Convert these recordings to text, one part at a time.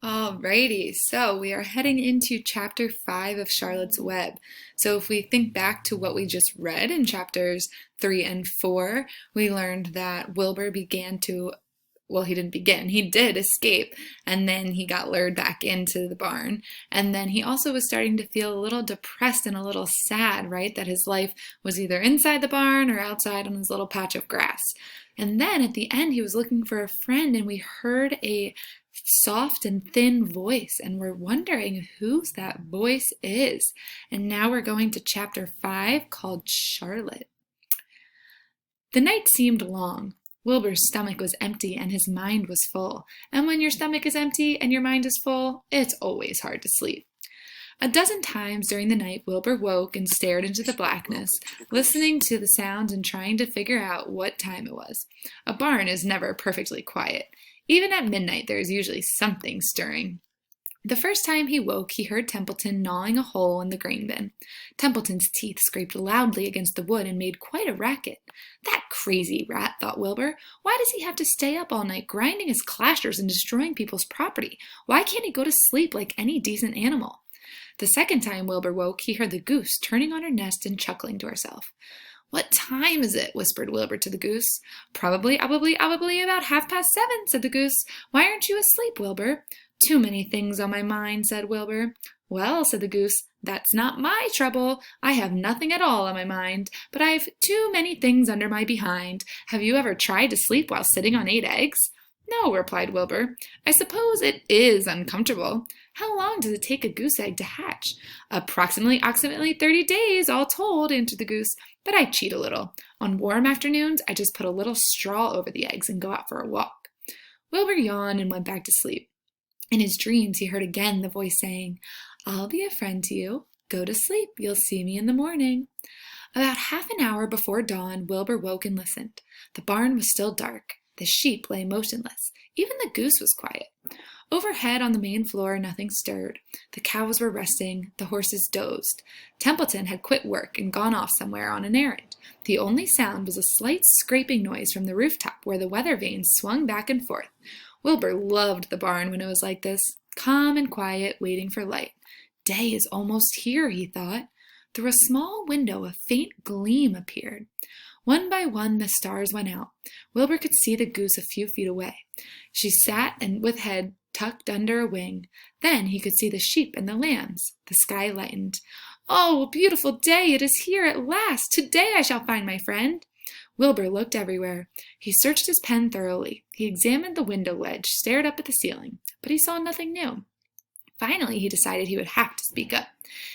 Alrighty, so we are heading into chapter 5 of Charlotte's Web. So if we think back to what we just read in chapters 3 and 4, we learned that Wilbur began to, well, he didn't begin, he did escape, and then he got lured back into the barn. And then he also was starting to feel a little depressed and a little sad, right? That his life was either inside the barn or outside on his little patch of grass. And then at the end, he was looking for a friend, and we heard a soft and thin voice, and we're wondering whose that voice is. And now we're going to chapter 5 called Charlotte. The night seemed long. Wilbur's stomach was empty and his mind was full. And when your stomach is empty and your mind is full, it's always hard to sleep. A dozen times during the night, Wilbur woke and stared into the blackness, listening to the sounds and trying to figure out what time it was. A barn is never perfectly quiet. Even at midnight, there is usually something stirring. The first time he woke, he heard Templeton gnawing a hole in the grain bin. Templeton's teeth scraped loudly against the wood and made quite a racket. That crazy rat, thought Wilbur. Why does he have to stay up all night grinding his clashers and destroying people's property? Why can't he go to sleep like any decent animal? The second time Wilbur woke, he heard the goose turning on her nest and chuckling to herself. "What time is it?" whispered Wilbur to the goose. "Probably about 7:30, said the goose. "Why aren't you asleep, Wilbur?" "Too many things on my mind," said Wilbur. "Well," said the goose, "that's not my trouble. I have nothing at all on my mind, but I've too many things under my behind. Have you ever tried to sleep while sitting on 8 eggs?" "No," replied Wilbur. "I suppose it is uncomfortable." "How long does it take a goose egg to hatch?" Approximately 30 days, all told," answered the goose. "But I cheat a little. On warm afternoons, I just put a little straw over the eggs and go out for a walk." Wilbur yawned and went back to sleep. In his dreams, he heard again the voice saying, "I'll be a friend to you. Go to sleep. You'll see me in the morning." About half an hour before dawn, Wilbur woke and listened. The barn was still dark. The sheep lay motionless. Even the goose was quiet. Overhead on the main floor, nothing stirred. The cows were resting. The horses dozed. Templeton had quit work and gone off somewhere on an errand. The only sound was a slight scraping noise from the rooftop where the weather vanes swung back and forth. Wilbur loved the barn when it was like this, calm and quiet, waiting for light. Day is almost here, he thought. Through a small window, a faint gleam appeared. One by one, the stars went out. Wilbur could see the goose a few feet away. She sat and with head tucked under a wing. Then he could see the sheep and the lambs. The sky lightened. "Oh, a beautiful day! It is here at last! Today I shall find my friend!" Wilbur looked everywhere. He searched his pen thoroughly. He examined the window ledge, stared up at the ceiling, but he saw nothing new. Finally, he decided he would have to speak up.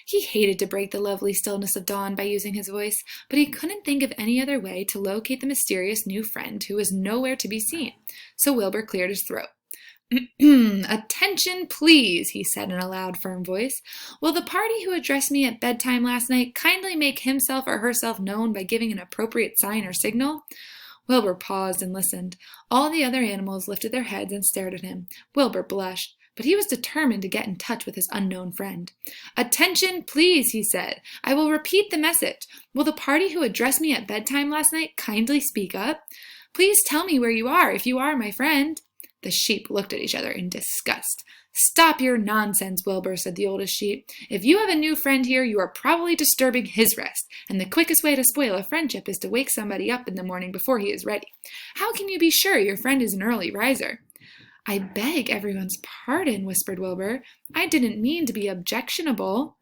He hated to break the lovely stillness of dawn by using his voice, but he couldn't think of any other way to locate the mysterious new friend who was nowhere to be seen. So Wilbur cleared his throat. "Attention, please," he said in a loud, firm voice. "Will the party who addressed me at bedtime last night kindly make himself or herself known by giving an appropriate sign or signal?" Wilbur paused and listened. All the other animals lifted their heads and stared at him. Wilbur blushed, but he was determined to get in touch with his unknown friend. "Attention, please," he said. "I will repeat the message. Will the party who addressed me at bedtime last night kindly speak up? Please tell me where you are, if you are my friend." The sheep looked at each other in disgust. "Stop your nonsense, Wilbur," said the oldest sheep. "If you have a new friend here, you are probably disturbing his rest, and the quickest way to spoil a friendship is to wake somebody up in the morning before he is ready. How can you be sure your friend is an early riser?" "I beg everyone's pardon," whispered Wilbur. "I didn't mean to be objectionable."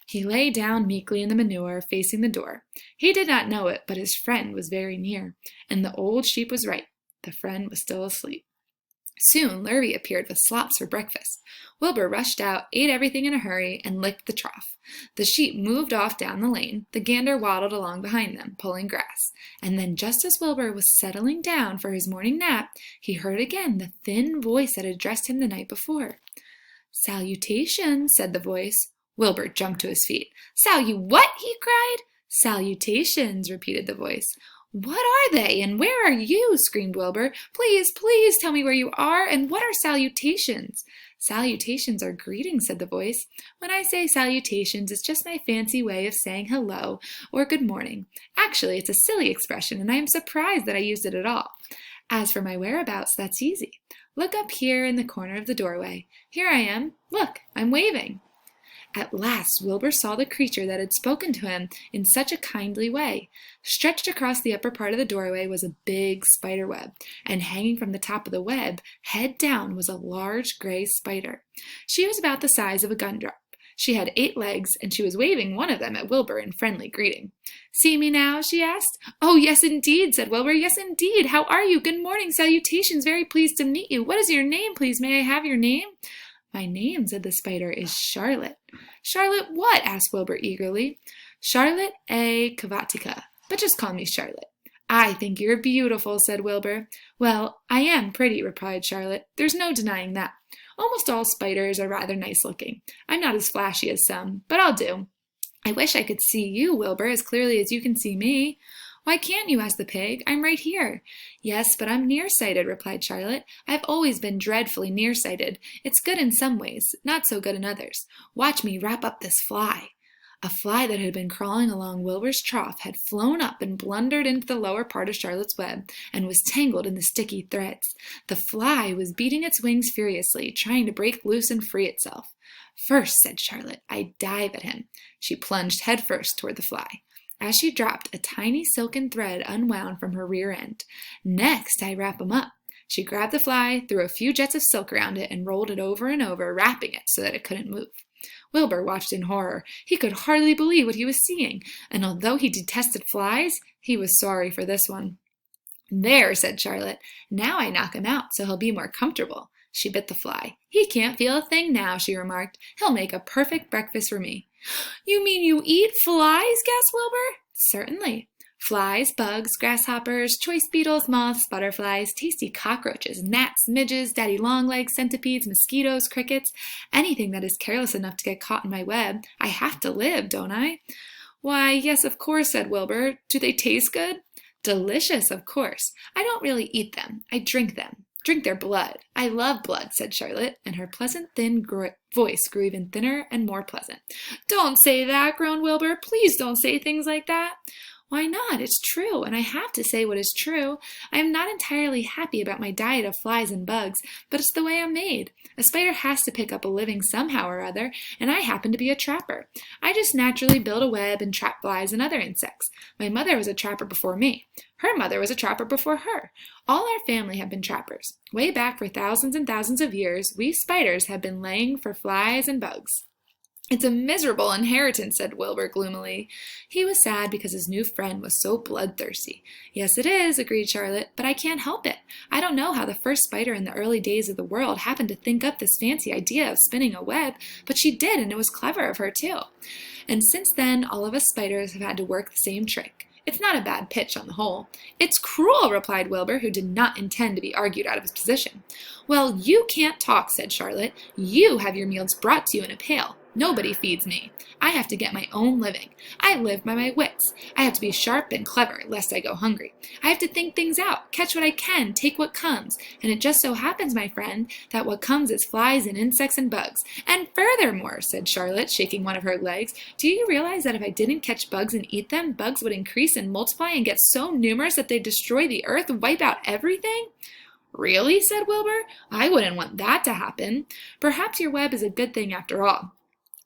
He lay down meekly in the manure, facing the door. He did not know it, but his friend was very near, and the old sheep was right. The friend was still asleep. Soon Lurvy appeared with slops for breakfast. Wilbur rushed out, ate everything in a hurry, and licked the trough. The sheep moved off down the lane. The gander waddled along behind them, pulling grass. And then just as Wilbur was settling down for his morning nap, he heard again the thin voice that had addressed him the night before. "Salutations," said the voice. Wilbur jumped to his feet. "What?" he cried. "Salutations," repeated the voice. "What are they, and where are you?" screamed Wilbur. "Please, please tell me where you are, and what are salutations?" "Salutations are greetings," said the voice. "When I say salutations, it's just my fancy way of saying hello or good morning. Actually, it's a silly expression, and I am surprised that I used it at all. As for my whereabouts, that's easy. Look up here in the corner of the doorway. Here I am. Look, I'm waving." At last Wilbur saw the creature that had spoken to him in such a kindly way. Stretched across the upper part of the doorway was a big spider web, and hanging from the top of the web, head down, was a large gray spider. She was about the size of a gumdrop. She had 8 legs, and she was waving one of them at Wilbur in friendly greeting. "See me now?" she asked. "Oh, yes, indeed," said Wilbur. "Yes, indeed. How are you? Good morning. Salutations. Very pleased to meet you. What is your name, please? May I have your name?" "My name," said the spider, "is Charlotte." "Charlotte what?" asked Wilbur eagerly. "Charlotte A. Kavatika, but just call me Charlotte." "I think you're beautiful," said Wilbur. "Well, I am pretty," replied Charlotte. "There's no denying that. Almost all spiders are rather nice looking. I'm not as flashy as some, but I'll do. I wish I could see you, Wilbur, as clearly as you can see me." "Why can't you?" asked the pig. "I'm right here." "Yes, but I'm nearsighted," replied Charlotte. "I've always been dreadfully nearsighted. It's good in some ways, not so good in others. Watch me wrap up this fly." A fly that had been crawling along Wilbur's trough had flown up and blundered into the lower part of Charlotte's web and was tangled in the sticky threads. The fly was beating its wings furiously, trying to break loose and free itself. "First," said Charlotte, "I dive at him." She plunged headfirst toward the fly. As she dropped, a tiny silken thread unwound from her rear end. "Next, I wrap him up." She grabbed the fly, threw a few jets of silk around it, and rolled it over and over, wrapping it so that it couldn't move. Wilbur watched in horror. He could hardly believe what he was seeing, and although he detested flies, he was sorry for this one. "There," said Charlotte. "Now I knock him out so he'll be more comfortable." She bit the fly. "He can't feel a thing now," she remarked. "He'll make a perfect breakfast for me." "You mean you eat flies?" gasped Wilbur. "Certainly. Flies, bugs, grasshoppers, choice beetles, moths, butterflies, tasty cockroaches, gnats, midges, daddy longlegs, centipedes, mosquitoes, crickets, anything that is careless enough to get caught in my web. I have to live, don't I?" "Why, yes, of course," said Wilbur. "Do they taste good?" "Delicious, of course. I don't really eat them. I drink them. Drink their blood. I love blood," said Charlotte, and her pleasant, thin voice grew even thinner and more pleasant. "Don't say that," groaned Wilbur. "Please don't say things like that." "Why not? It's true, and I have to say what is true. I am not entirely happy about my diet of flies and bugs, but it's the way I'm made. A spider has to pick up a living somehow or other, and I happen to be a trapper. I just naturally build a web and trap flies and other insects. My mother was a trapper before me. Her mother was a trapper before her. All our family have been trappers. Way back for thousands and thousands of years, we spiders have been laying for flies and bugs." "It's a miserable inheritance," said Wilbur gloomily. He was sad because his new friend was so bloodthirsty. "Yes, it is," agreed Charlotte, "but I can't help it. I don't know how the first spider in the early days of the world happened to think up this fancy idea of spinning a web, but she did, and it was clever of her, too. And since then, all of us spiders have had to work the same trick. It's not a bad pitch on the whole." "It's cruel," replied Wilbur, who did not intend to be argued out of his position. "Well, you can't talk," said Charlotte. "You have your meals brought to you in a pail. Nobody feeds me. I have to get my own living. I live by my wits. I have to be sharp and clever, lest I go hungry. I have to think things out, catch what I can, take what comes. And it just so happens, my friend, that what comes is flies and insects and bugs. And furthermore," said Charlotte, shaking one of her legs, "do you realize that if I didn't catch bugs and eat them, bugs would increase and multiply and get so numerous that they'd destroy the earth, wipe out everything?" "Really?" said Wilbur. "I wouldn't want that to happen. Perhaps your web is a good thing after all."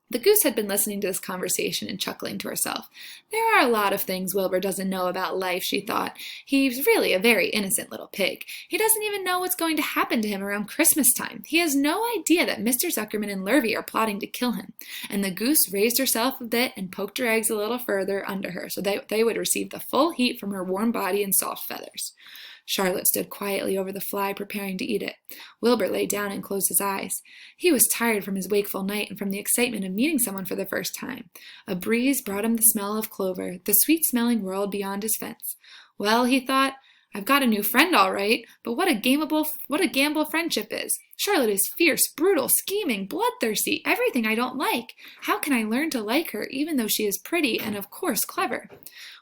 The goose had been listening to this conversation and chuckling to herself. "There are a lot of things Wilbur doesn't know about life," she thought. "He's really a very innocent little pig. He doesn't even know what's going to happen to him around Christmas time. He has no idea that Mr. Zuckerman and Lurvy are plotting to kill him." And the goose raised herself a bit and poked her eggs a little further under her so that they would receive the full heat from her warm body and soft feathers. Charlotte stood quietly over the fly, preparing to eat it. Wilbur lay down and closed his eyes. He was tired from his wakeful night and from the excitement of meeting someone for the first time. A breeze brought him the smell of clover, the sweet-smelling world beyond his fence. "Well," he thought, "I've got a new friend all right, but what a gamble friendship is. Charlotte is fierce, brutal, scheming, bloodthirsty, everything I don't like. How can I learn to like her, even though she is pretty and, of course, clever?"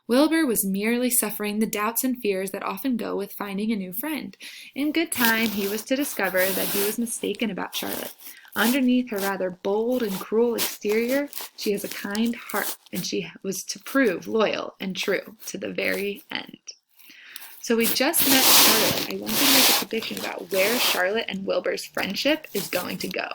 Wilbur was merely suffering the doubts and fears that often go with finding a new friend. In good time, he was to discover that he was mistaken about Charlotte. Underneath her rather bold and cruel exterior, she has a kind heart, and she was to prove loyal and true to the very end. So we just met Charlotte. I want you to make a prediction about where Charlotte and Wilbur's friendship is going to go.